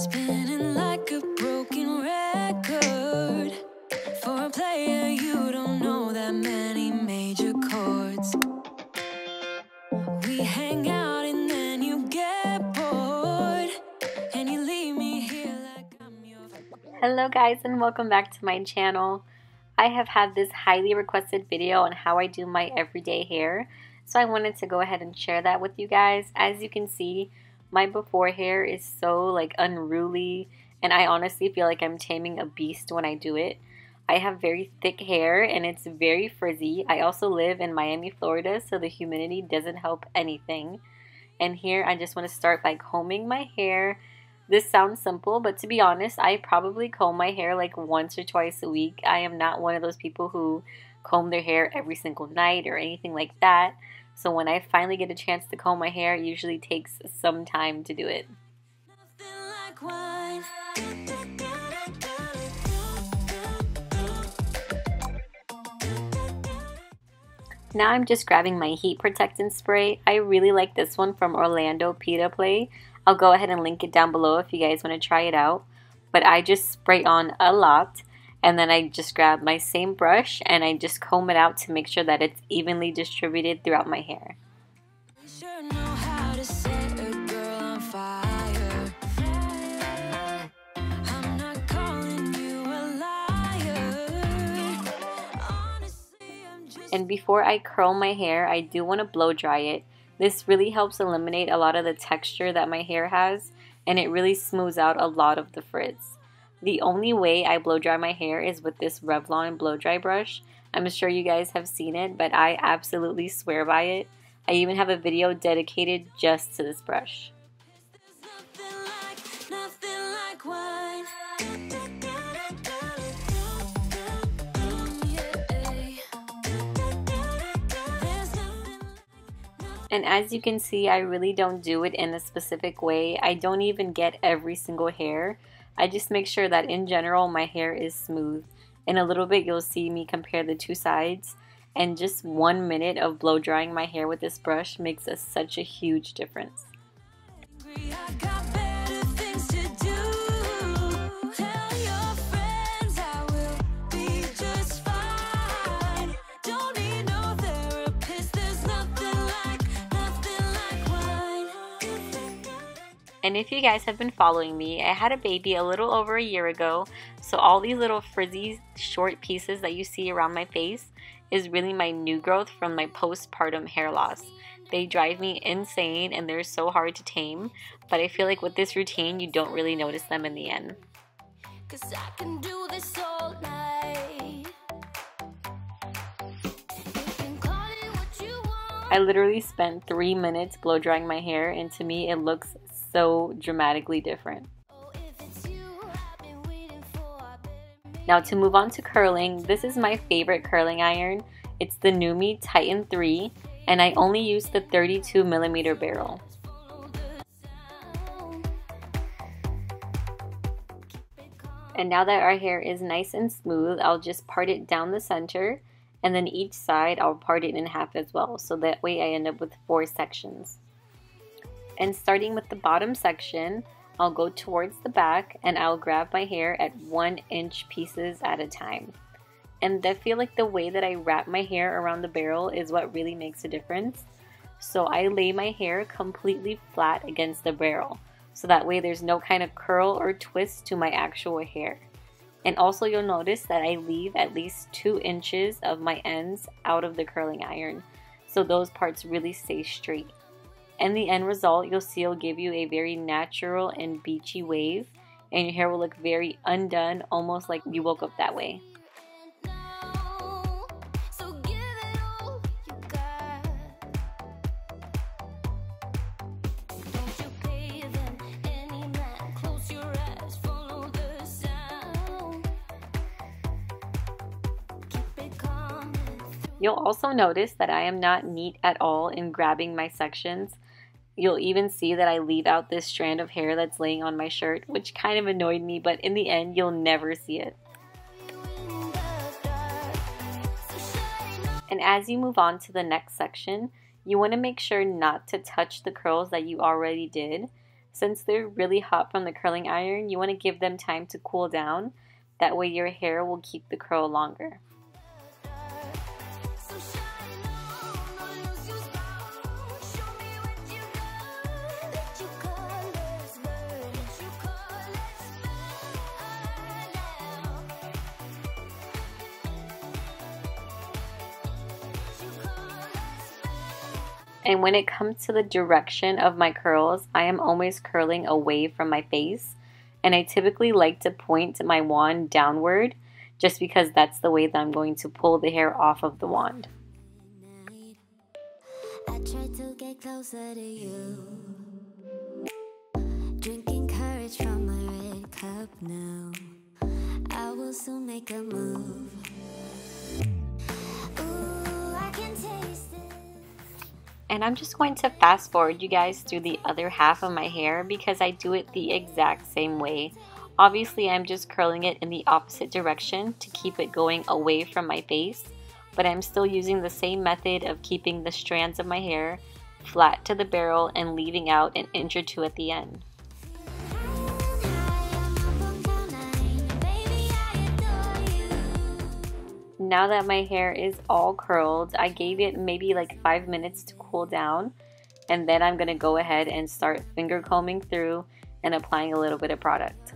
Spinning like a broken record. For a player, you don't know that many major chords. We hang out and then you get bored, and you leave me here like I'm your... Hello guys, and welcome back to my channel. I have had this highly requested video on how I do my everyday hair, so I wanted to go ahead and share that with you guys. As you can see, my before hair is so unruly, and I honestly feel like I'm taming a beast when I do it. I have very thick hair and it's very frizzy. I also live in Miami, Florida, so the humidity doesn't help anything. And here I just want to start by combing my hair. This sounds simple, but to be honest, I probably comb my hair like once or twice a week. I am not one of those people who comb their hair every single night or anything like that. So when I finally get a chance to comb my hair, it usually takes some time to do it. Now I'm just grabbing my heat protectant spray. I really like this one from Orlando Pita Play. I'll go ahead and link it down below if you guys want to try it out. But I just spray on a lot, and then I just grab my same brush and I just comb it out to make sure that it's evenly distributed throughout my hair. And before I curl my hair, I do want to blow dry it. This really helps eliminate a lot of the texture that my hair has, and it really smooths out a lot of the frizz. The only way I blow dry my hair is with this Revlon blow dry brush. I'm sure you guys have seen it, but I absolutely swear by it. I even have a video dedicated just to this brush. And as you can see, I really don't do it in a specific way. I don't even get every single hair. I just make sure that in general my hair is smooth. In a little bit you'll see me compare the two sides, and just 1 minute of blow drying my hair with this brush makes such a huge difference. And if you guys have been following me, I had a baby a little over a year ago, so all these little frizzy short pieces that you see around my face is really my new growth from my postpartum hair loss. They drive me insane and they're so hard to tame, but I feel like with this routine you don't really notice them in the end. 'Cause I can do this all night. I literally spent 3 minutes blow drying my hair, and to me it looks so dramatically different. Now to move on to curling, this is my favorite curling iron. It's the Numi Titan 3, and I only use the 32mm barrel. And now that our hair is nice and smooth, I'll just part it down the center, and then each side I'll part it in half as well, so that way I end up with 4 sections. And starting with the bottom section, I'll go towards the back and I'll grab my hair at 1-inch pieces at a time. And I feel like the way that I wrap my hair around the barrel is what really makes a difference. So I lay my hair completely flat against the barrel, so that way there's no kind of curl or twist to my actual hair. And also you'll notice that I leave at least 2 inches of my ends out of the curling iron, so those parts really stay straight. And the end result, you'll see, will give you a very natural and beachy wave, and your hair will look very undone, almost like you woke up that way. You'll also notice that I am not neat at all in grabbing my sections. You'll even see that I leave out this strand of hair that's laying on my shirt, which kind of annoyed me, but in the end, you'll never see it. And as you move on to the next section, you want to make sure not to touch the curls that you already did. Since they're really hot from the curling iron, you want to give them time to cool down. That way your hair will keep the curl longer. And when it comes to the direction of my curls, I am always curling away from my face. And I typically like to point my wand downward just because that's the way that I'm going to pull the hair off of the wand. I try to get closer to you, drinking courage from my red cup now. I will soon make a move. Ooh, I can taste it. And I'm just going to fast forward you guys through the other half of my hair because I do it the exact same way. Obviously, I'm just curling it in the opposite direction to keep it going away from my face, but I'm still using the same method of keeping the strands of my hair flat to the barrel and leaving out an inch or two at the end. Now that my hair is all curled, I gave it maybe like 5 minutes to cool down, and then I'm going to go ahead and start finger combing through and applying a little bit of product.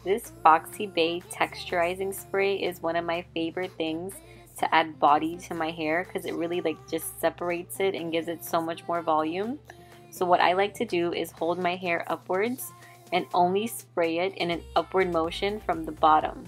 This Foxy Bay texturizing spray is one of my favorite things to add body to my hair because it really just separates it and gives it so much more volume. So what I like to do is hold my hair upwards and only spray it in an upward motion from the bottom.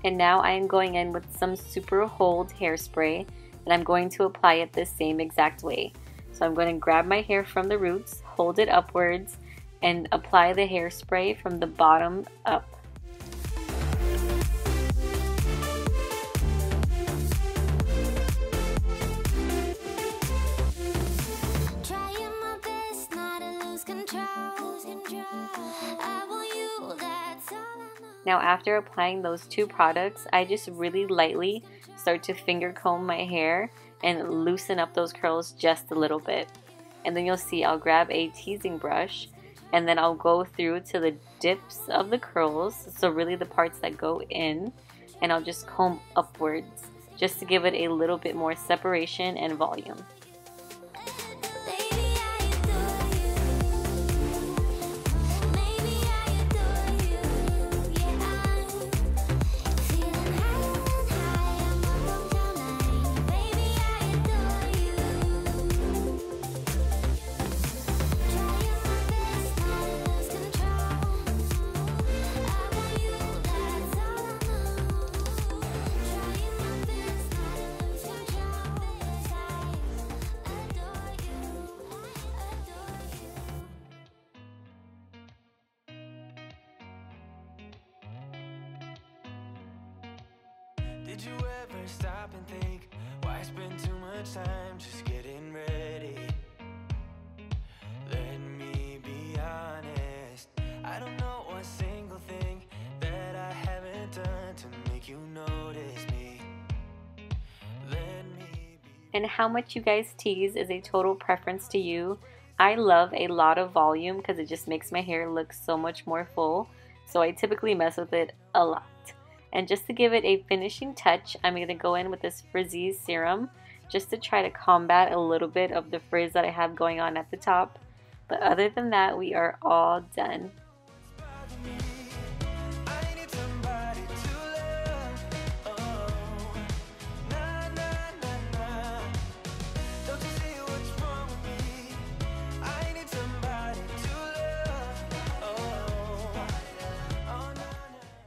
And now I am going in with some Super Hold hairspray, and I'm going to apply it the same exact way. So I'm going to grab my hair from the roots, hold it upwards, and apply the hairspray from the bottom up. Now after applying those two products, I just really lightly start to finger comb my hair and loosen up those curls just a little bit. And then you'll see I'll grab a teasing brush and then I'll go through to the dips of the curls, so really the parts that go in, and I'll just comb upwards just to give it a little bit more separation and volume. Did you ever stop and think, why spend too much time just getting ready? Let me be honest, I don't know one single thing that I haven't done to make you notice me. Let me be. And how much you guys tease is a total preference to you. I love a lot of volume because it just makes my hair look so much more full, so I typically mess with it a lot. And just to give it a finishing touch, I'm going to go in with this Frizzy serum just to try to combat a little bit of the frizz that I have going on at the top. But other than that, we are all done.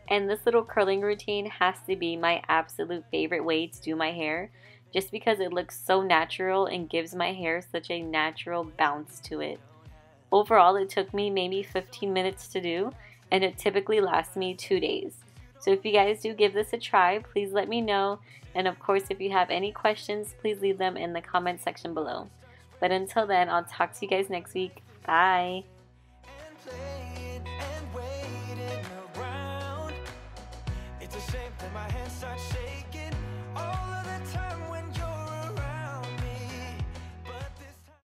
And this little curling routine has to be my absolute favorite way to do my hair, just because it looks so natural and gives my hair such a natural bounce to it. Overall, it took me maybe 15 minutes to do, and it typically lasts me 2 days. So if you guys do give this a try, please let me know. And of course, if you have any questions, please leave them in the comment section below. But until then, I'll talk to you guys next week. Bye!